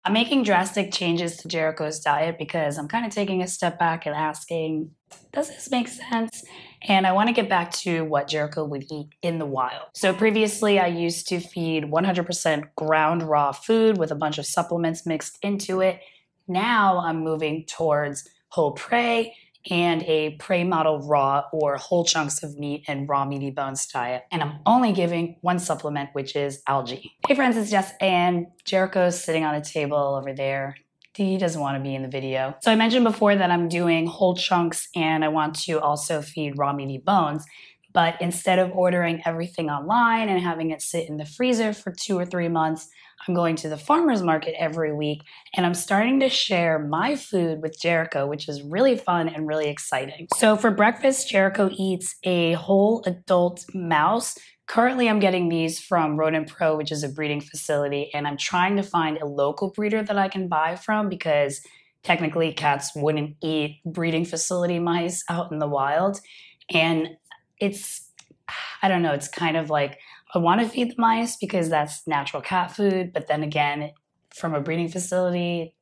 I'm making drastic changes to Jericho's diet because I'm kind of taking a step back and asking, does this make sense? And I want to get back to what Jericho would eat in the wild. So previously, I used to feed 100% ground raw food with a bunch of supplements mixed into it. Now I'm moving towards whole prey and a prey model raw or whole chunks of meat and raw meaty bones diet. And I'm only giving one supplement, which is algae. Hey friends, it's Jess, and Jericho's sitting on a table over there. He doesn't want to be in the video. So I mentioned before that I'm doing whole chunks and I want to also feed raw meaty bones. But instead of ordering everything online and having it sit in the freezer for 2 or 3 months, I'm going to the farmer's market every week and I'm starting to share my food with Jericho, which is really fun and really exciting. So for breakfast, Jericho eats a whole adult mouse. Currently, I'm getting these from Rodent Pro, which is a breeding facility, and I'm trying to find a local breeder that I can buy from because technically cats wouldn't eat breeding facility mice out in the wild. And I don't know, it's kind of like I want to feed the mice because that's natural cat food, but then again, from a breeding facility,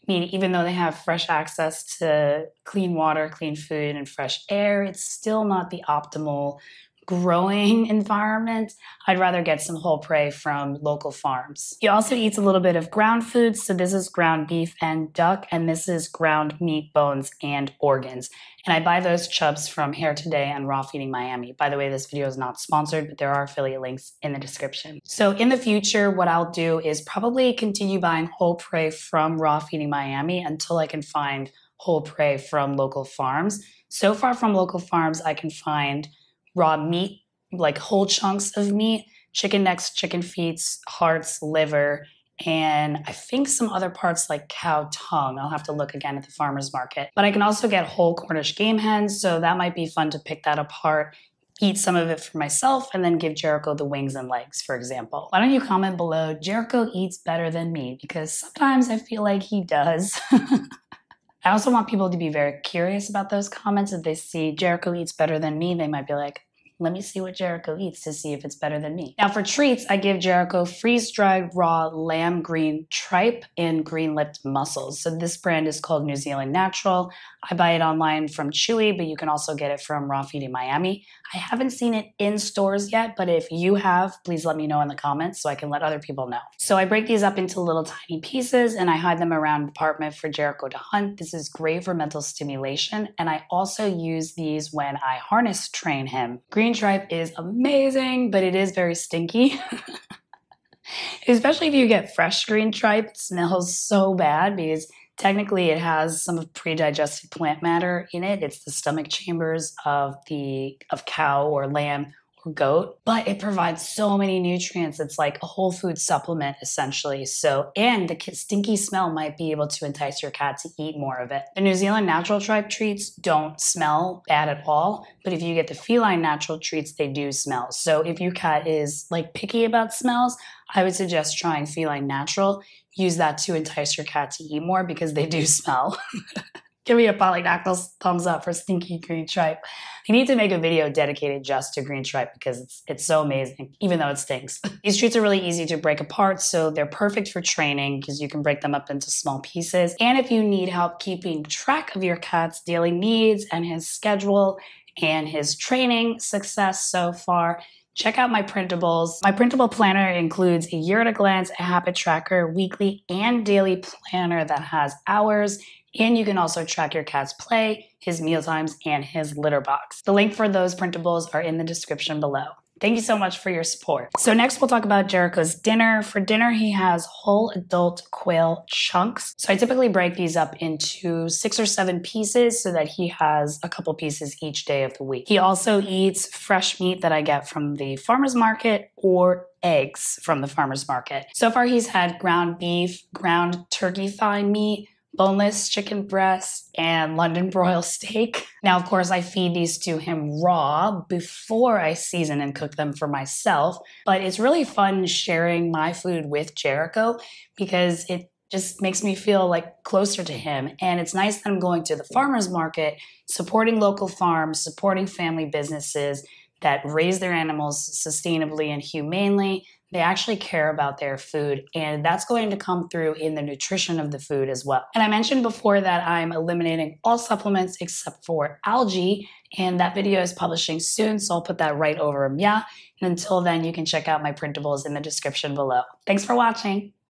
I mean, even though they have fresh access to clean water, clean food, and fresh air, it's still not the optimal growing environment. I'd rather get some whole prey from local farms. He also eats a little bit of ground food. So this is ground beef and duck, and this is ground meat, bones, and organs. And I buy those chubs from Hair Today and Raw Feeding Miami. By the way, this video is not sponsored, but there are affiliate links in the description. So in the future, what I'll do is probably continue buying whole prey from Raw Feeding Miami until I can find whole prey from local farms. So far from local farms, I can find raw meat, like whole chunks of meat, chicken necks, chicken feet, hearts, liver, and I think some other parts like cow tongue. I'll have to look again at the farmer's market. But I can also get whole Cornish game hens, so that might be fun to pick that apart, eat some of it for myself, and then give Jericho the wings and legs, for example. Why don't you comment below, Jericho eats better than me? Because sometimes I feel like he does. I also want people to be very curious about those comments. If they see Jericho eats better than me, they might be like, let me see what Jericho eats to see if it's better than me. Now for treats, I give Jericho freeze-dried raw lamb green tripe and green-lipped mussels. So this brand is called New Zealand Natural. I buy it online from Chewy, but you can also get it from Raw Feeding Miami. I haven't seen it in stores yet, but if you have, please let me know in the comments so I can let other people know. So I break these up into little tiny pieces and I hide them around the apartment for Jericho to hunt. This is great for mental stimulation, and I also use these when I harness train him. Green tripe is amazing, but it is very stinky. Especially if you get fresh green tripe, it smells so bad because technically it has some pre-digested plant matter in it. It's the stomach chambers of cow or lamb or goat, but it provides so many nutrients. It's like a whole food supplement essentially. So, and the stinky smell might be able to entice your cat to eat more of it. The New Zealand natural tripe treats don't smell bad at all, but if you get the feline natural treats, they do smell. So if your cat is like picky about smells, I would suggest trying feline natural. Use that to entice your cat to eat more because they do smell. Give me a polydactyl thumbs up for stinky green tripe. I need to make a video dedicated just to green tripe because it's so amazing, even though it stinks. These treats are really easy to break apart, so they're perfect for training because you can break them up into small pieces. And if you need help keeping track of your cat's daily needs and his schedule and his training success so far, check out my printables. My printable planner includes a year at a glance, a habit tracker, weekly and daily planner that has hours, and you can also track your cat's play, his meal times, and his litter box. The link for those printables are in the description below. Thank you so much for your support. So next we'll talk about Jericho's dinner. For dinner, he has whole adult quail chunks. So I typically break these up into 6 or 7 pieces so that he has a couple pieces each day of the week. He also eats fresh meat that I get from the farmer's market or eggs from the farmer's market. So far he's had ground beef, ground turkey thigh meat, boneless chicken breast, and London broil steak. Now, of course, I feed these to him raw before I season and cook them for myself, but it's really fun sharing my food with Jericho because it just makes me feel like closer to him. And it's nice that I'm going to the farmer's market, supporting local farms, supporting family businesses that raise their animals sustainably and humanely, They actually care about their food, and that's going to come through in the nutrition of the food as well. And I mentioned before that I'm eliminating all supplements except for algae, and that video is publishing soon, so I'll put that right over And until then, you can check out my printables in the description below. Thanks for watching.